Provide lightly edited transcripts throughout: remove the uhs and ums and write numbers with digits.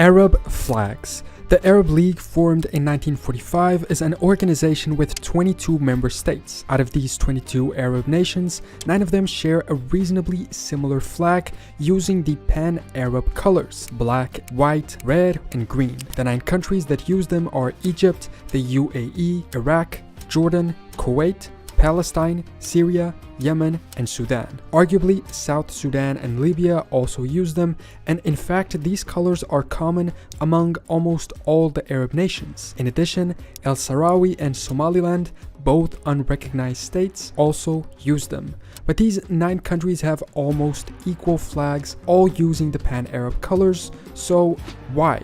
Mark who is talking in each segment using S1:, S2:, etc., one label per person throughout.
S1: Arab flags. The Arab League, formed in 1945, is an organization with 22 member states. Out of these 22 Arab nations, 9 of them share a reasonably similar flag using the pan-Arab colors: black, white, red, and green. The 9 countries that use them are Egypt, the UAE, Iraq, Jordan, Kuwait, Palestine, Syria, Yemen, and Sudan. Arguably, South Sudan and Libya also use them, and in fact these colors are common among almost all the Arab nations. In addition, El Sarawi and Somaliland, both unrecognized states, also use them. But these 9 countries have almost equal flags, all using the pan-Arab colors, so why?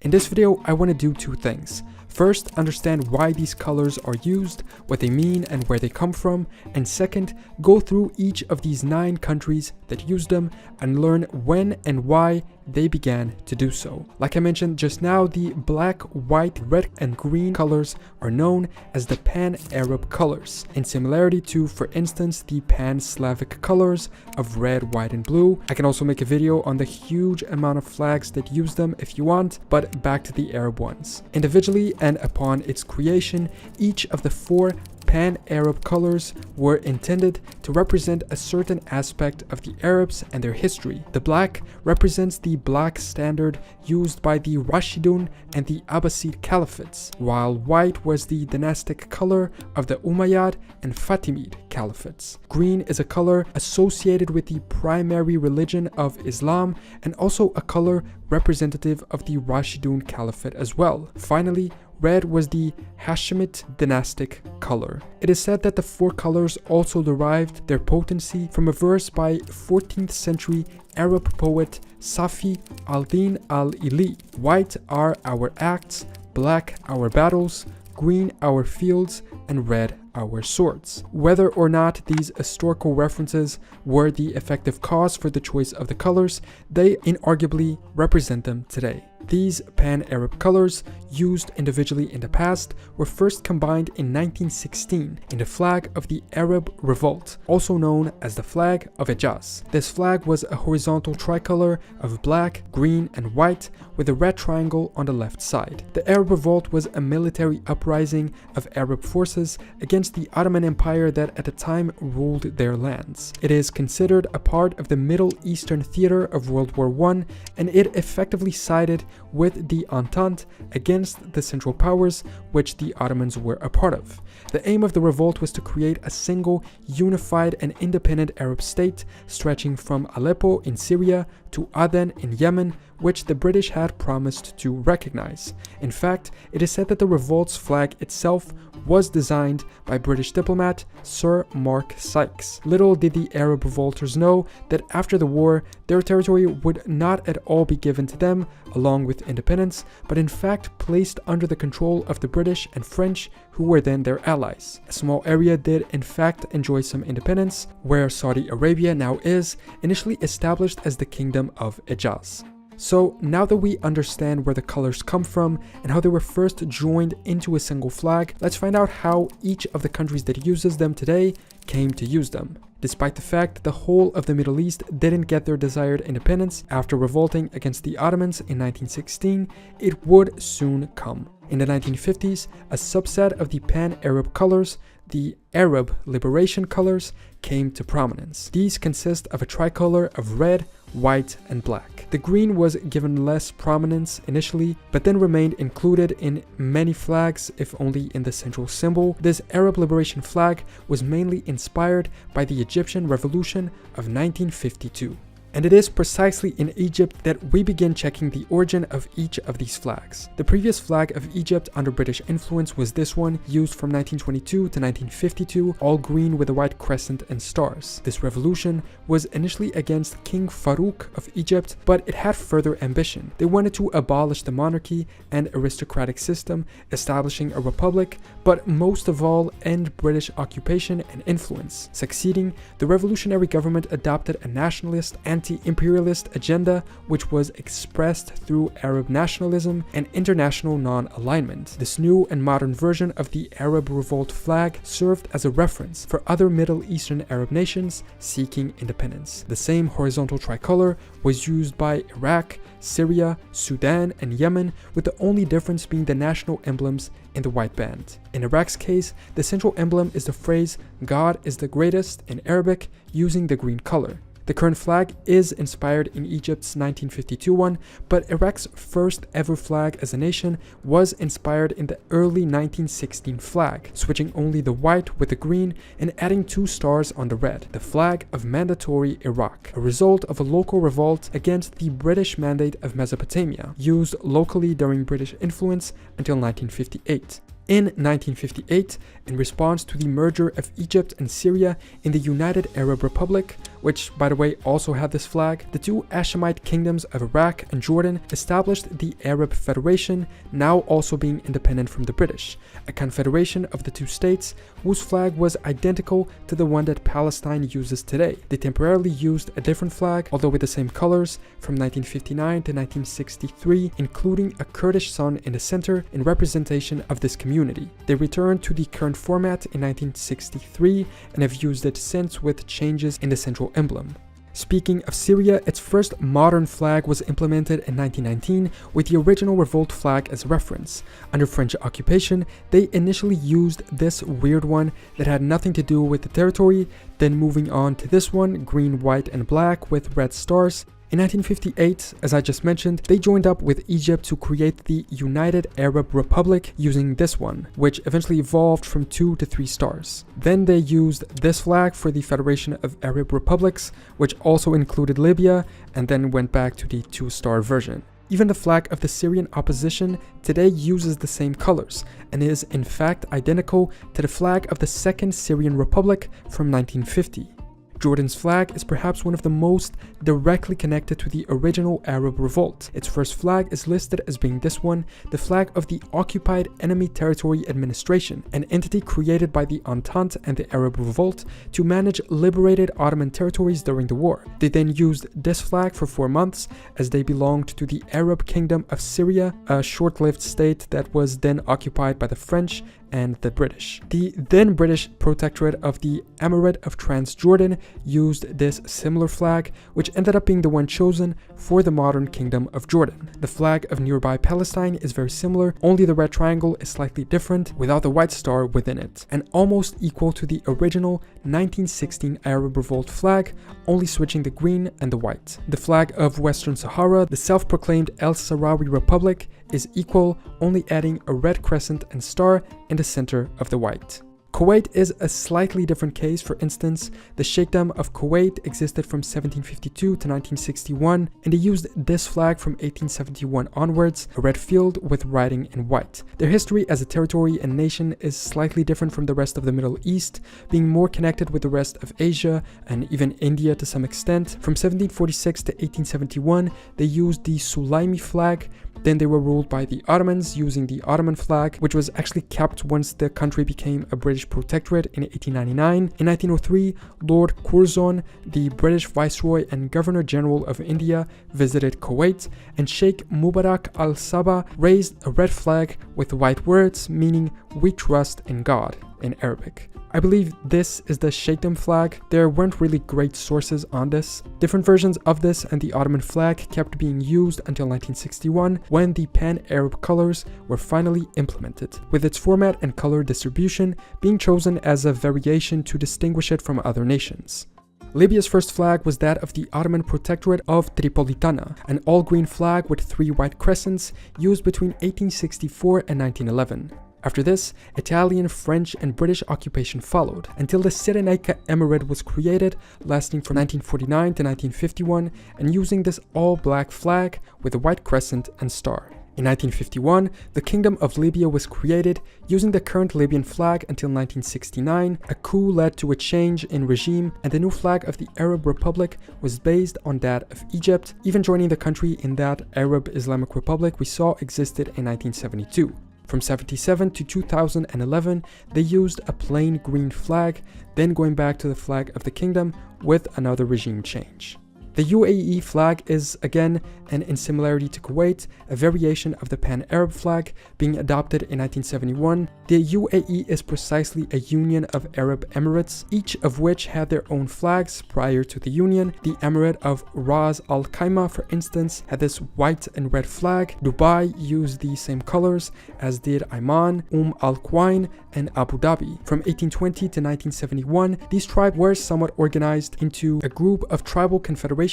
S1: In this video, I want to do 2 things. First, understand why these colors are used, what they mean and where they come from, and second, go through each of these 9 countries that use them and learn when and why they began to do so. Like I mentioned just now, the black, white, red, and green colors are known as the pan-Arab colors, in similarity to, for instance, the pan-Slavic colors of red, white, and blue. I can also make a video on the huge amount of flags that use them if you want, but back to the Arab ones. Individually and upon its creation, each of the 4 pan-Arab colors were intended to represent a certain aspect of the Arabs and their history. The black represents the black standard used by the Rashidun and the Abbasid caliphates, while white was the dynastic color of the Umayyad and Fatimid caliphates. Green is a color associated with the primary religion of Islam and also a color representative of the Rashidun caliphate as well. Finally, red was the Hashemite dynastic color. It is said that the 4 colors also derived their potency from a verse by 14th century Arab poet Safi al-Din al-Ili. White are our acts, black our battles, green our fields, and red our swords. Whether or not these historical references were the effective cause for the choice of the colors, they inarguably represent them today. These pan-Arab colors, used individually in the past, were first combined in 1916 in the flag of the Arab Revolt, also known as the Flag of Hejaz. This flag was a horizontal tricolor of black, green, and white with a red triangle on the left side. The Arab Revolt was a military uprising of Arab forces against the Ottoman Empire that at the time ruled their lands. It is considered a part of the Middle Eastern theater of World War I, and it effectively sided with the Entente against the Central Powers, which the Ottomans were a part of. The aim of the revolt was to create a single, unified and independent Arab state stretching from Aleppo in Syria to Aden in Yemen, which the British had promised to recognize. In fact, it is said that the revolt's flag itself was designed by British diplomat Sir Mark Sykes. Little did the Arab revolters know that after the war, their territory would not at all be given to them along with independence, but in fact placed under the control of the British and French, who were then their allies. A small area did in fact enjoy some independence, where Saudi Arabia now is, initially established as the Kingdom of Hejaz. So now that we understand where the colors come from and how they were first joined into a single flag, let's find out how each of the countries that uses them today came to use them. Despite the fact the whole of the Middle East didn't get their desired independence after revolting against the Ottomans in 1916, it would soon come. In the 1950s, a subset of the pan-Arab colors, the Arab Liberation Colors, came to prominence. These consist of a tricolor of red, white, and black. The green was given less prominence initially, but then remained included in many flags, if only in the central symbol. This Arab Liberation flag was mainly inspired by the Egyptian Revolution of 1952. And it is precisely in Egypt that we begin checking the origin of each of these flags. The previous flag of Egypt under British influence was this one, used from 1922 to 1952, all green with a white crescent and stars. This revolution was initially against King Farouk of Egypt, but it had further ambition. They wanted to abolish the monarchy and aristocratic system, establishing a republic, but most of all end British occupation and influence. Succeeding, the revolutionary government adopted a nationalist, anti anti-imperialist agenda, which was expressed through Arab nationalism and international non-alignment. This new and modern version of the Arab Revolt flag served as a reference for other Middle Eastern Arab nations seeking independence. The same horizontal tricolor was used by Iraq, Syria, Sudan, and Yemen, with the only difference being the national emblems in the white band. In Iraq's case, the central emblem is the phrase "God is the greatest" in Arabic, using the green color. The current flag is inspired in Egypt's 1952 one, but Iraq's first ever flag as a nation was inspired in the early 1916 flag, switching only the white with the green and adding 2 stars on the red, the flag of Mandatory Iraq, a result of a local revolt against the British Mandate of Mesopotamia, used locally during British influence until 1958. In 1958, in response to the merger of Egypt and Syria in the United Arab Republic, which, by the way, also had this flag, the 2 Hashemite kingdoms of Iraq and Jordan established the Arab Federation, now also being independent from the British, a confederation of the 2 states whose flag was identical to the one that Palestine uses today. They temporarily used a different flag, although with the same colors, from 1959 to 1963, including a Kurdish sun in the center in representation of this community. They returned to the current format in 1963 and have used it since with changes in the central emblem. Speaking of Syria, its first modern flag was implemented in 1919 with the original revolt flag as reference. Under French occupation, they initially used this weird one that had nothing to do with the territory, then moving on to this one, green, white, and black with red stars. In 1958, as I just mentioned, they joined up with Egypt to create the United Arab Republic using this one, which eventually evolved from 2 to 3 stars. Then they used this flag for the Federation of Arab Republics, which also included Libya, and then went back to the 2-star version. Even the flag of the Syrian opposition today uses the same colors, and is in fact identical to the flag of the Second Syrian Republic from 1950. Jordan's flag is perhaps one of the most directly connected to the original Arab revolt. Its first flag is listed as being this one, the flag of the Occupied Enemy Territory Administration, an entity created by the Entente and the Arab Revolt to manage liberated Ottoman territories during the war. They then used this flag for 4 months, as they belonged to the Arab Kingdom of Syria, a short-lived state that was then occupied by the French and the British. The then British Protectorate of the Emirate of Transjordan used this similar flag, which ended up being the one chosen for the modern Kingdom of Jordan. The flag of nearby Palestine is very similar, only the red triangle is slightly different without the white star within it, and almost equal to the original 1916 Arab Revolt flag, only switching the green and the white. The flag of Western Sahara, the self-proclaimed El Sahrawi Republic, is equal, only adding a red crescent and star in the center of the white. Kuwait is a slightly different case. For instance, the Sheikhdom of Kuwait existed from 1752 to 1961, and they used this flag from 1871 onwards, a red field with writing in white. Their history as a territory and nation is slightly different from the rest of the Middle East, being more connected with the rest of Asia and even India to some extent. From 1746 to 1871, they used the Sulaimi flag. Then they were ruled by the Ottomans using the Ottoman flag, which was actually kept once the country became a British protectorate in 1899. In 1903, Lord Curzon, the British Viceroy and Governor General of India, visited Kuwait, and Sheikh Mubarak al-Sabah raised a red flag with white words meaning "We trust in God" in Arabic. I believe this is the Sheikhdom flag. There weren't really great sources on this. Different versions of this and the Ottoman flag kept being used until 1961, when the Pan-Arab colors were finally implemented, with its format and color distribution being chosen as a variation to distinguish it from other nations. Libya's first flag was that of the Ottoman Protectorate of Tripolitana, an all-green flag with 3 white crescents used between 1864 and 1911. After this, Italian, French, and British occupation followed, until the Cyrenaica Emirate was created, lasting from 1949 to 1951, and using this all-black flag with a white crescent and star. In 1951, the Kingdom of Libya was created, using the current Libyan flag until 1969. A coup led to a change in regime, and the new flag of the Arab Republic was based on that of Egypt, even joining the country in that Arab Islamic Republic we saw existed in 1972. From 1977 to 2011, they used a plain green flag, then going back to the flag of the kingdom with another regime change. The UAE flag is, again, and in similarity to Kuwait, a variation of the Pan-Arab flag being adopted in 1971. The UAE is precisely a union of Arab Emirates, each of which had their own flags prior to the union. The Emirate of Ras Al Khaimah, for instance, had this white and red flag. Dubai used the same colors, as did Oman, Al Quwain, and Abu Dhabi. From 1820 to 1971, these tribes were somewhat organized into a group of tribal confederations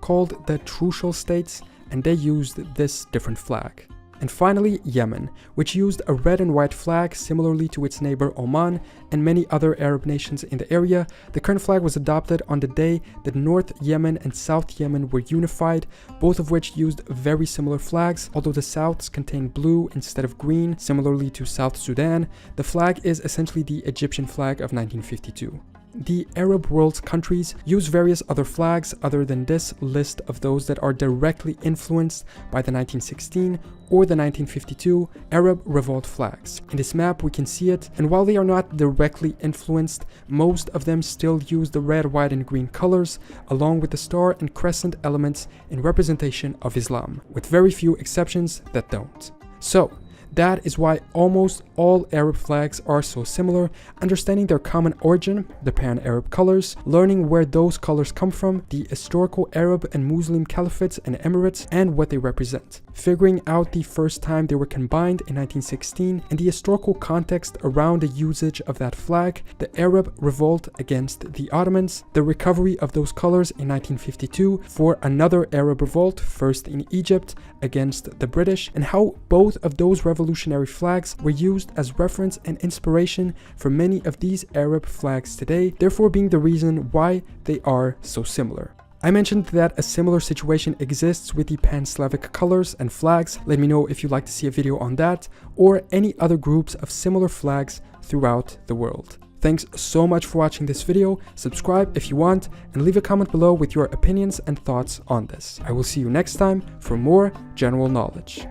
S1: called the Trucial States, and they used this different flag. And finally, Yemen, which used a red and white flag similarly to its neighbor Oman and many other Arab nations in the area. The current flag was adopted on the day that North Yemen and South Yemen were unified, both of which used very similar flags. Although the Souths contained blue instead of green, similarly to South Sudan, the flag is essentially the Egyptian flag of 1952. The Arab world's countries use various other flags other than this list of those that are directly influenced by the 1916 or the 1952 Arab Revolt flags. In this map we can see it, and while they are not directly influenced, most of them still use the red, white, and green colors along with the star and crescent elements in representation of Islam, with very few exceptions that don't. So, that is why almost all Arab flags are so similar. Understanding their common origin, the Pan-Arab colors, learning where those colors come from, the historical Arab and Muslim caliphates and emirates, and what they represent. Figuring out the first time they were combined in 1916 and the historical context around the usage of that flag, the Arab revolt against the Ottomans, the recovery of those colors in 1952 for another Arab revolt, first in Egypt against the British, and how both of those revolutionary flags were used as reference and inspiration for many of these Arab flags today, therefore being the reason why they are so similar. I mentioned that a similar situation exists with the Pan-Slavic colors and flags. Let me know if you'd like to see a video on that or any other groups of similar flags throughout the world. Thanks so much for watching this video. Subscribe if you want and leave a comment below with your opinions and thoughts on this. I will see you next time for more general knowledge.